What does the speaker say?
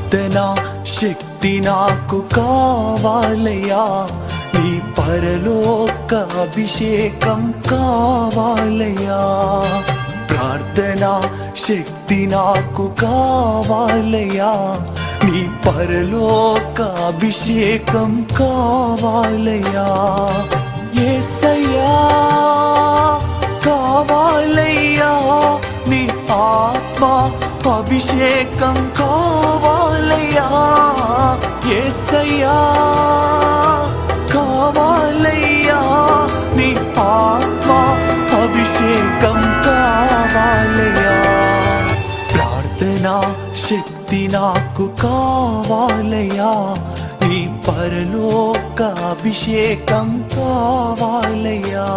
ప్రార్థన శక్తి నాకు కావాలయ్యా, నీ పరలోక అభిషేకం కావాలయ్యా. ప్రార్థన శక్తి నాకు కావాలయ్యా, నీ పరలోక అభిషేకం కావాలయ్యా. యేసయ్యా కావాలయ్యా, నీ ఆత్మ అభిషేకం కావాలయ్యా. యేసయ్యా కావాలయ్యా, నీ ఆత్మ అభిషేకం కావాలయ్యా. ప్రార్థన శక్తి నాకు కావాలయ్యా, నీ పరలోక అభిషేకం కావాలయ్యా.